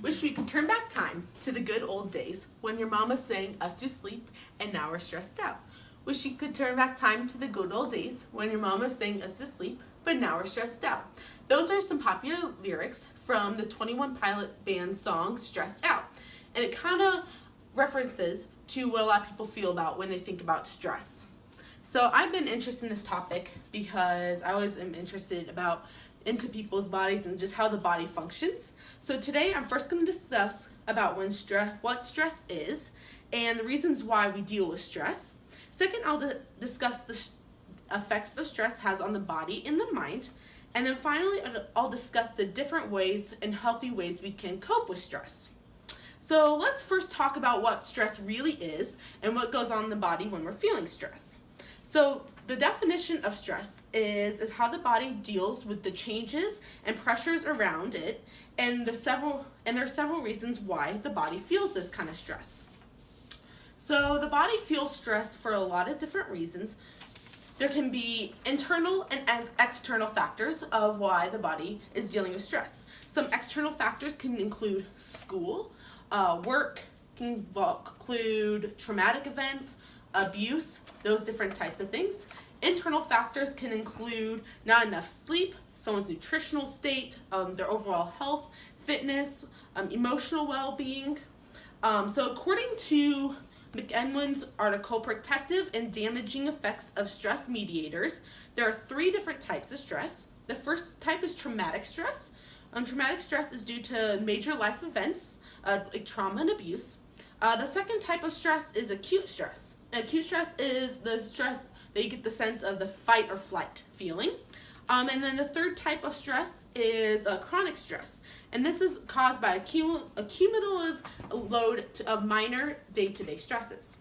Wish we could turn back time to the good old days when your mama sang us to sleep and now we're stressed out. Wish you could turn back time to the good old days when your mama sang us to sleep, but now we're stressed out. Those are some popular lyrics from the 21 Pilot Band song Stressed Out. And it kind of references to what a lot of people feel about when they think about stress. So I've been interested in this topic because I always am interested into people's bodies and just how the body functions. So today I'm first going to discuss about what stress is and the reasons why we deal with stress. Second, I'll discuss the effects of stress has on the body and the mind. And then finally, I'll discuss the different ways and healthy ways we can cope with stress. So let's first talk about what stress really is and what goes on in the body when we're feeling stress. So the definition of stress is how the body deals with the changes and pressures around it, and there are several reasons why the body feels this kind of stress. So the body feels stress for a lot of different reasons. There can be internal and external factors of why the body is dealing with stress. Some external factors can include school, work, can include traumatic events, abuse, those different types of things. Internal factors can include not enough sleep, someone's nutritional state, their overall health, fitness, emotional well-being. So according to McEwen's article, Protective and Damaging Effects of Stress Mediators, there are 3 different types of stress. The first type is traumatic stress. Traumatic stress is due to major life events, like trauma and abuse. The second type of stress is acute stress. Acute stress is the stress that you get the sense of the fight or flight feeling. And then the third type of stress is chronic stress. And this is caused by a cumulative load of minor day-to-day stresses.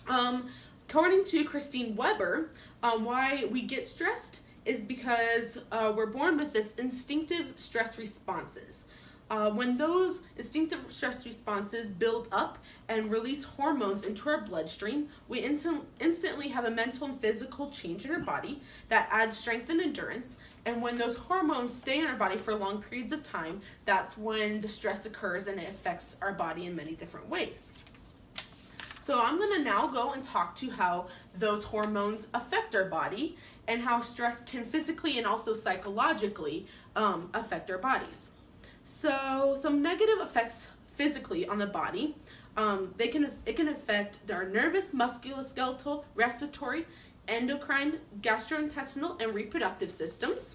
According to Christine Weber, why we get stressed is because we're born with this instinctive stress responses. When those instinctive stress responses build up and release hormones into our bloodstream, we instantly have a mental and physical change in our body that adds strength and endurance. And when those hormones stay in our body for long periods of time, that's when the stress occurs and it affects our body in many different ways. So I'm going to now go and talk to how those hormones affect our body and how stress can physically and also psychologically affect our bodies. So some negative effects physically on the body, it can affect our nervous, musculoskeletal, respiratory, endocrine, gastrointestinal, and reproductive systems.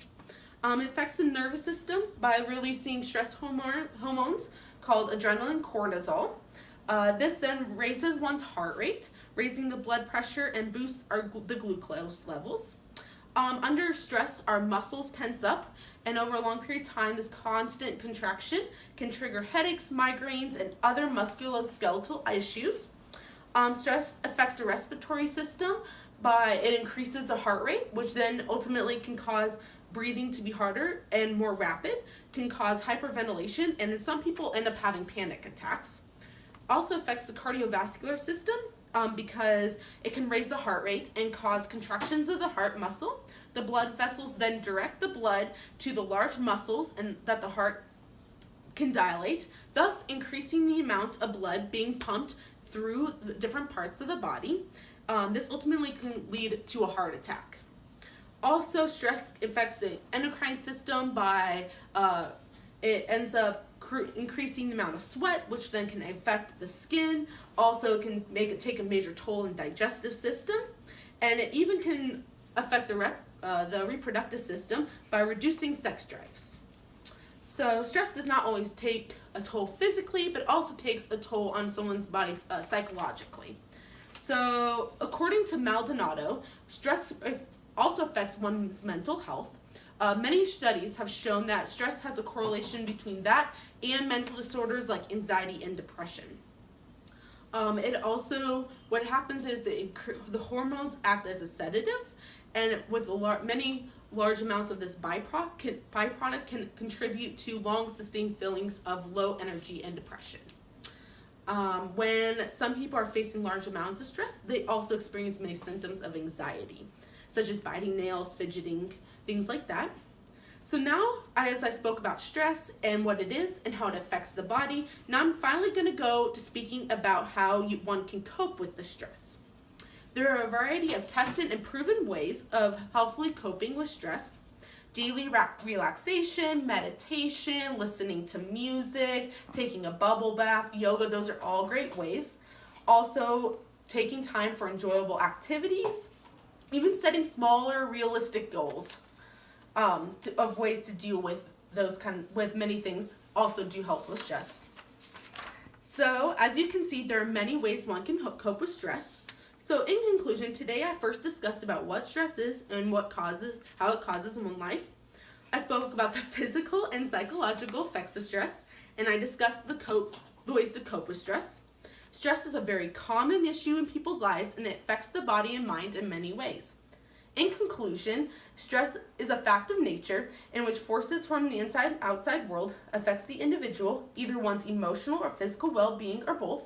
It affects the nervous system by releasing stress hormones called adrenaline cortisol. This then raises one's heart rate, raising the blood pressure and boosts the glucose levels. Under stress, our muscles tense up, and over a long period of time, this constant contraction can trigger headaches, migraines, and other musculoskeletal issues. Stress affects the respiratory system by it increases the heart rate, which then ultimately can cause breathing to be harder and more rapid, can cause hyperventilation, and then some people end up having panic attacks. Also affects the cardiovascular system, because it can raise the heart rate and cause contractions of the heart muscle. The blood vessels then direct the blood to the large muscles and that the heart can dilate, thus increasing the amount of blood being pumped through the different parts of the body. This ultimately can lead to a heart attack. Also, stress affects the endocrine system by it ends up increasing the amount of sweat, which then can affect the skin. Also can take a major toll in the digestive system, and it even can affect the reproductive system by reducing sex drives. So stress does not always take a toll physically, but also takes a toll on someone's body psychologically. So according to Maldonado, stress also affects one's mental health. Many studies have shown that stress has a correlation between that and mental disorders like anxiety and depression. What happens is the hormones act as a sedative, and with many large amounts of this byproduct can contribute to long sustained feelings of low energy and depression. When some people are facing large amounts of stress, they also experience many symptoms of anxiety, such as biting nails, fidgeting, things like that. So now, as I spoke about stress and what it is and how it affects the body, now I'm finally going to go to speaking about how one can cope with the stress. There are a variety of tested and proven ways of healthfully coping with stress. Daily relaxation, meditation, listening to music, taking a bubble bath, yoga, those are all great ways. Also, taking time for enjoyable activities, even setting smaller, realistic goals of ways to deal with with many things also do help with stress. So, as you can see, there are many ways one can cope with stress. So, in conclusion, today I first discussed about what stress is and how it causes in one life. I spoke about the physical and psychological effects of stress, and I discussed the ways to cope with stress. Stress is a very common issue in people's lives, and it affects the body and mind in many ways. In conclusion, stress is a fact of nature in which forces from the outside world affects the individual, either one's emotional or physical well-being or both.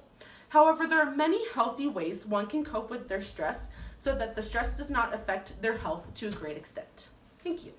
However, there are many healthy ways one can cope with their stress so that the stress does not affect their health to a great extent. Thank you.